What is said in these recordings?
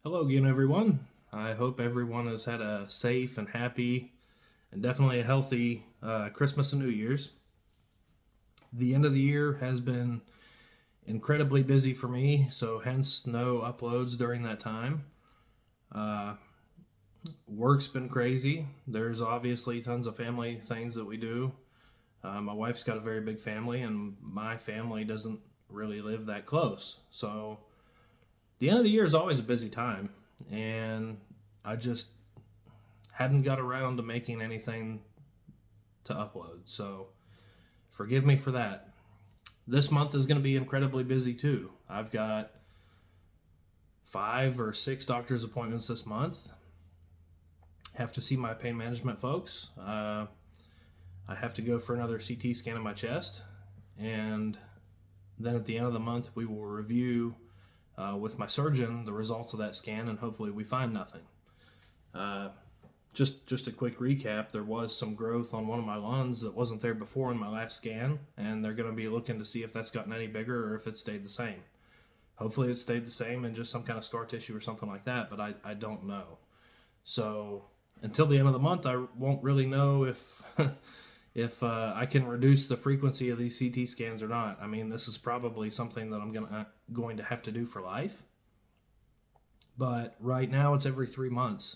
Hello again, everyone. I hope everyone has had a safe and happy and definitely a healthy Christmas and New Year's. The end of the year has been incredibly busy for me, so hence no uploads during that time. Uh, Work's been crazy. There's obviously tons of family things that we do. My wife's got a very big family, and my family doesn't really live that close. So the end of the year is always a busy time, and I just hadn't got around to making anything to upload. So forgive me for that. This month is going to be incredibly busy too. I've got 5 or 6 doctor's appointments this month. Have to see my pain management folks. I have to go for another CT scan of my chest, and then at the end of the month we will review with my surgeon the results of that scan, and hopefully we find nothing. Just a quick recap, there was some growth on one of my lungs that wasn't there before in my last scan, and they're going to be looking to see if that's gotten any bigger or if it stayed the same. Hopefully it stayed the same and just some kind of scar tissue or something like that, but I don't know. So until the end of the month, I won't really know if if I can reduce the frequency of these CT scans or not. I mean, this is probably something that I'm going to have to do for life. But right now it's every 3 months,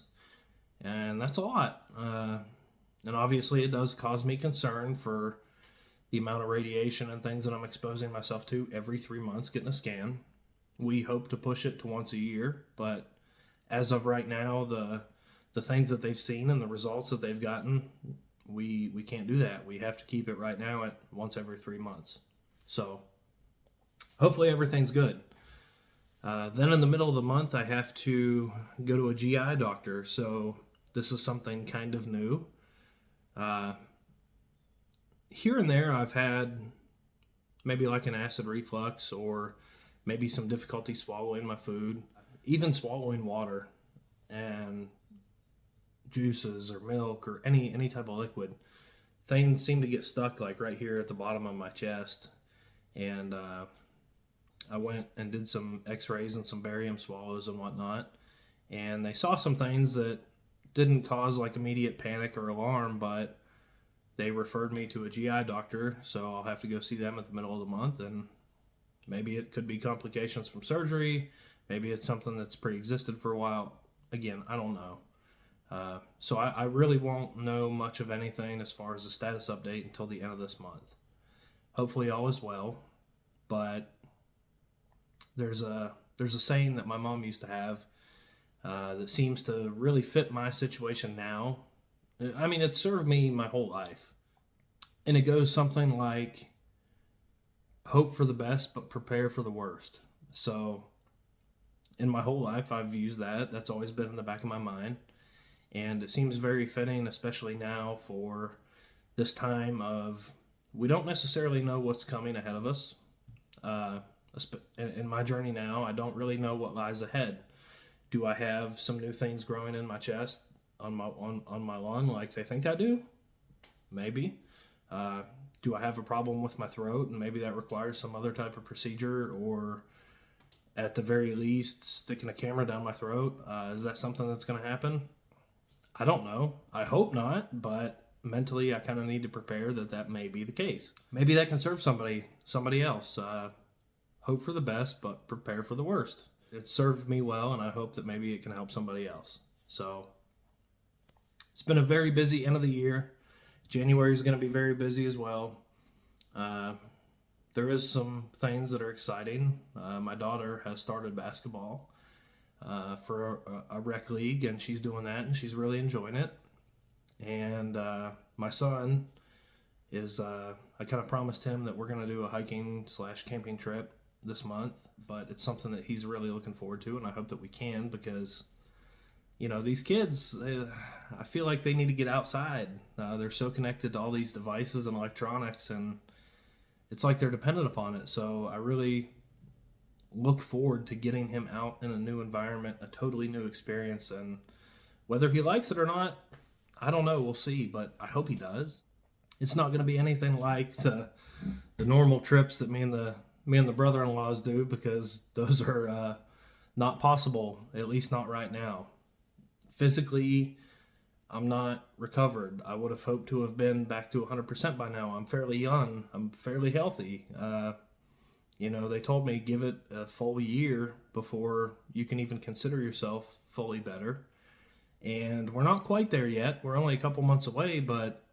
and that's a lot. And obviously it does cause me concern for the amount of radiation and things that I'm exposing myself to every 3 months getting a scan. We hope to push it to once a year, but as of right now, the things that they've seen and the results that they've gotten, we can't do that. We have to keep it right now at once every 3 months. So hopefully everything's good. Then in the middle of the month, I have to go to a GI doctor. So this is something kind of new. Here and there, I've had maybe like an acid reflux or maybe some difficulty swallowing my food, even swallowing water and juices or milk or any type of liquid. Things seem to get stuck like right here at the bottom of my chest. And I went and did some x-rays and some barium swallows and whatnot, and they saw some things that didn't cause like immediate panic or alarm, but they referred me to a GI doctor, so I'll have to go see them at the middle of the month, and maybe it could be complications from surgery, maybe it's something that's pre-existed for a while. Again, I don't know. So I really won't know much of anything as far as the status update until the end of this month. Hopefully all is well, but there's a saying that my mom used to have that seems to really fit my situation now. I mean, it's served me my whole life. And it goes something like, hope for the best, but prepare for the worst. So in my whole life, I've used that. That's always been in the back of my mind. And it seems very fitting, especially now for this time of, we don't necessarily know what's coming ahead of us. In my journey now, I don't really know what lies ahead. Do I have some new things growing in my chest on my lung like they think I do? Maybe. Do I have a problem with my throat and maybe that requires some other type of procedure, or at the very least sticking a camera down my throat? Is that something that's going to happen? I don't know. I hope not, but mentally I kind of need to prepare that may be the case. Maybe that can serve somebody else. Hope for the best, but prepare for the worst. It served me well, and I hope that maybe it can help somebody else. So it's been a very busy end of the year. January is going to be very busy as well. There is some things that are exciting. My daughter has started basketball for a rec league, and she's doing that, and she's really enjoying it. And my son is, I kind of promised him that we're going to do a hiking/camping trip this month, but it's something that he's really looking forward to, and I hope that we can, because these kids, I feel like they need to get outside. They're so connected to all these devices and electronics, and it's like they're dependent upon it. So I really look forward to getting him out in a new environment, a totally new experience, and whether he likes it or not, I don't know, we'll see, but I hope he does. It's not going to be anything like the normal trips that me and the brother-in-laws do, because those are not possible, at least not right now. Physically, I'm not recovered. I would have hoped to have been back to 100% by now. I'm fairly young. I'm fairly healthy. They told me give it a full year before you can even consider yourself fully better. And we're not quite there yet. We're only a couple months away, but,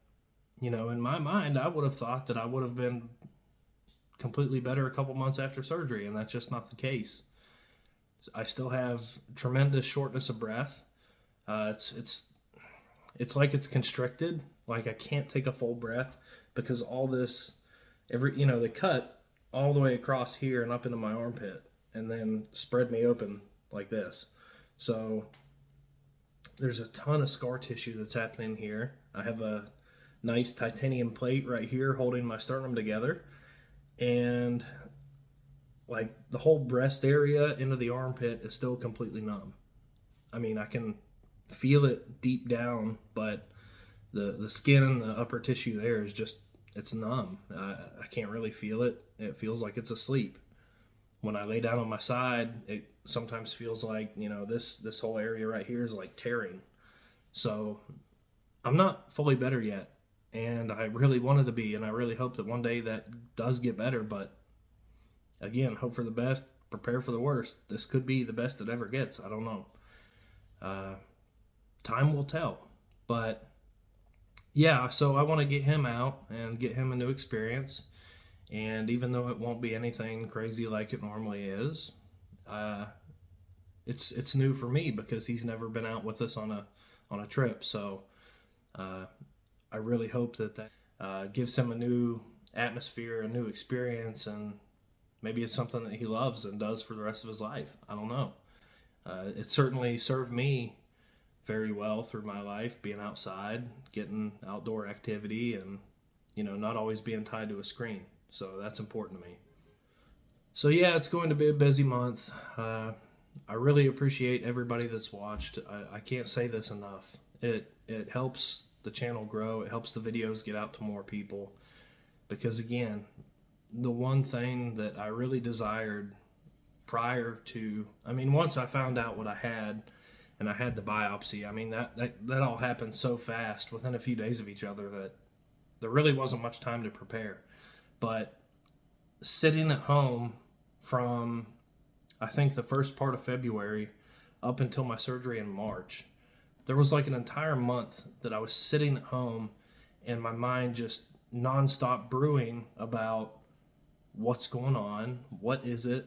in my mind, I would have thought that I would have been completely better a couple months after surgery, and that's just not the case. I still have tremendous shortness of breath. It's like it's constricted. Like I can't take a full breath because all this, they cut all the way across here and up into my armpit and then spread me open like this. So there's a ton of scar tissue that's happening here. I have a nice titanium plate right here holding my sternum together. And like the whole breast area into the armpit is still completely numb. I mean, I can feel it deep down, but the skin and the upper tissue there is just, it's numb. I can't really feel it. It feels like it's asleep. When I lay down on my side, it sometimes feels like, this whole area right here is like tearing. So I'm not fully better yet, and I really wanted to be, and I really hope that one day that does get better, but again, hope for the best, prepare for the worst. This could be the best it ever gets. I don't know. Time will tell. But yeah, so I want to get him out and get him a new experience. And even though it won't be anything crazy like it normally is, it's new for me because he's never been out with us on a trip. So I really hope that gives him a new atmosphere, a new experience, and maybe it's something that he loves and does for the rest of his life. I don't know. It certainly served me very well through my life, being outside, getting outdoor activity, and not always being tied to a screen. So that's important to me. So yeah, it's going to be a busy month. I really appreciate everybody that's watched. I can't say this enough. It helps the channel grow. It helps the videos get out to more people. Because again, the one thing that I really desired prior to, once I found out what I had and I had the biopsy, that all happened so fast within a few days of each other that there really wasn't much time to prepare. But sitting at home from, I think, the first part of February up until my surgery in March, there was like an entire month that I was sitting at home and my mind just nonstop brewing about what's going on, what is it,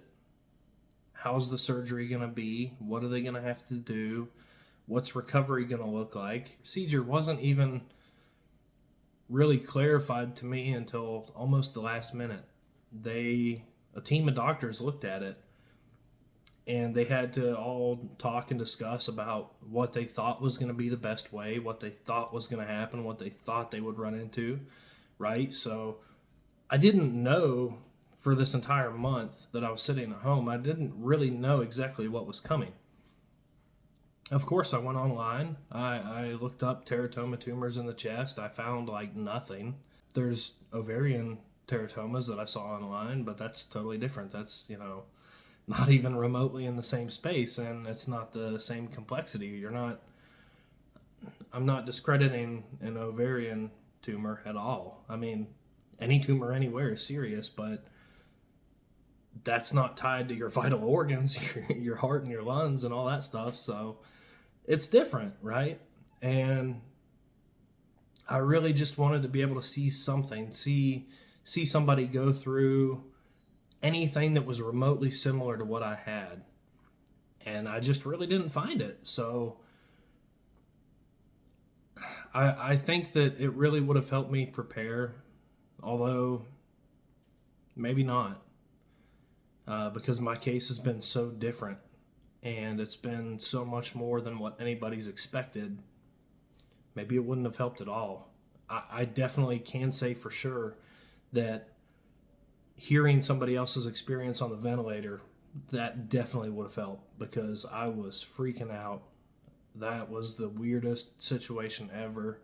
how's the surgery going to be, what are they going to have to do, what's recovery going to look like. Procedure wasn't even really clarified to me until almost the last minute. A team of doctors looked at it and they had to all talk and discuss about what they thought was going to be the best way, what they thought was going to happen, what they thought they would run into, right? So I didn't know for this entire month that I was sitting at home. I didn't really know exactly what was coming. Of course, I went online. I looked up teratoma tumors in the chest. I found like nothing. There's ovarian teratomas that I saw online, but that's totally different. That's, not even remotely in the same space, and it's not the same complexity. I'm not discrediting an ovarian tumor at all. Any tumor anywhere is serious, but that's not tied to your vital organs, your heart and your lungs and all that stuff. So it's different, right? And I really just wanted to be able to see something, see somebody go through anything that was remotely similar to what I had. And I just really didn't find it. So I think that it really would have helped me prepare, although maybe not, because my case has been so different and it's been so much more than what anybody's expected. Maybe it wouldn't have helped at all. I definitely can say for sure that hearing somebody else's experience on the ventilator, that definitely would have helped, because I was freaking out. That was the weirdest situation ever.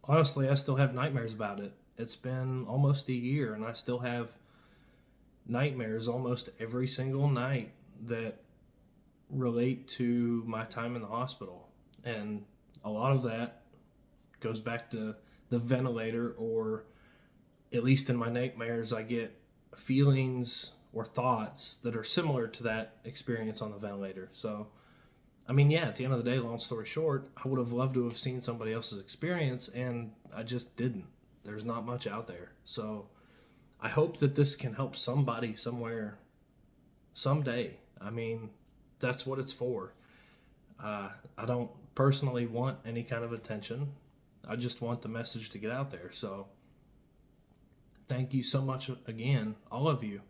Honestly, I still have nightmares about it. It's been almost a year and I still have nightmares almost every single night that relate to my time in the hospital. And a lot of that goes back to the ventilator, or at least in my nightmares, I get feelings or thoughts that are similar to that experience on the ventilator. So, I mean, yeah, at the end of the day, long story short, I would have loved to have seen somebody else's experience, and I just didn't. There's not much out there. So, I hope that this can help somebody somewhere someday. I mean, that's what it's for. I don't personally want any kind of attention. I just want the message to get out there. So, thank you so much again, all of you,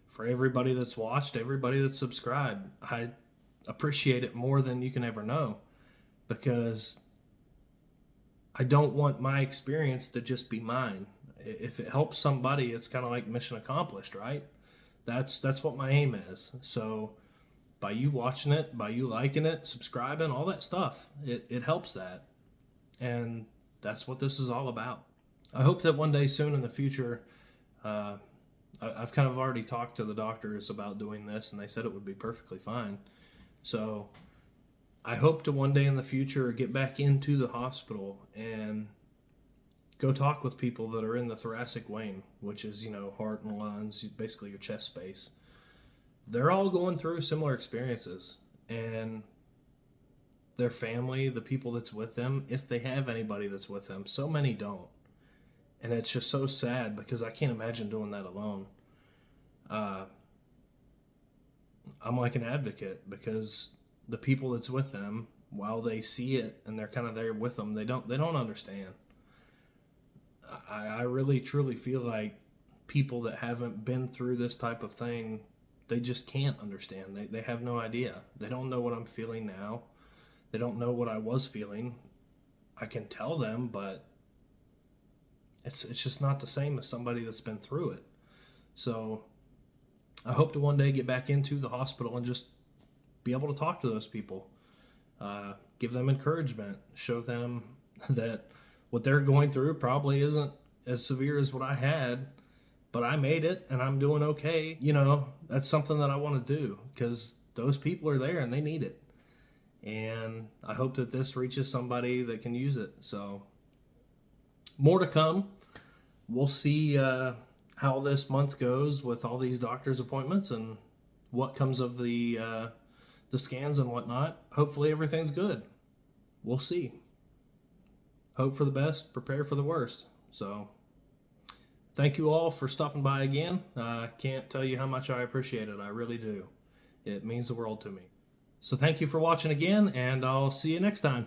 for everybody that's watched, everybody that's subscribed. I appreciate it more than you can ever know, because I don't want my experience to just be mine. If it helps somebody, it's kind of like mission accomplished, right? That's what my aim is. So by you watching it, by you liking it, subscribing, all that stuff, it helps that. And that's what this is all about. I hope that one day soon in the future, I've kind of already talked to the doctors about doing this, and they said it would be perfectly fine. So I hope to one day in the future get back into the hospital and go talk with people that are in the thoracic vein, which is, heart and lungs, basically your chest space. They're all going through similar experiences, and their family, the people that's with them, if they have anybody that's with them, so many don't. And it's just so sad, because I can't imagine doing that alone. I'm like an advocate, because the people that's with them, while they see it and they're kind of there with them, they don't understand. I really truly feel like people that haven't been through this type of thing, they just can't understand. They have no idea. They don't know what I'm feeling now. They don't know what I was feeling. I can tell them, but it's just not the same as somebody that's been through it. So I hope to one day get back into the hospital and just be able to talk to those people, give them encouragement, show them that what they're going through probably isn't as severe as what I had, but I made it and I'm doing okay. That's something that I want to do, because those people are there and they need it. And I hope that this reaches somebody that can use it. So more to come. We'll see how this month goes with all these doctor's appointments and what comes of the scans and whatnot. Hopefully everything's good. We'll see. Hope for the best, prepare for the worst. So thank you all for stopping by again. I can't tell you how much I appreciate it. I really do. It means the world to me. So thank you for watching again, and I'll see you next time.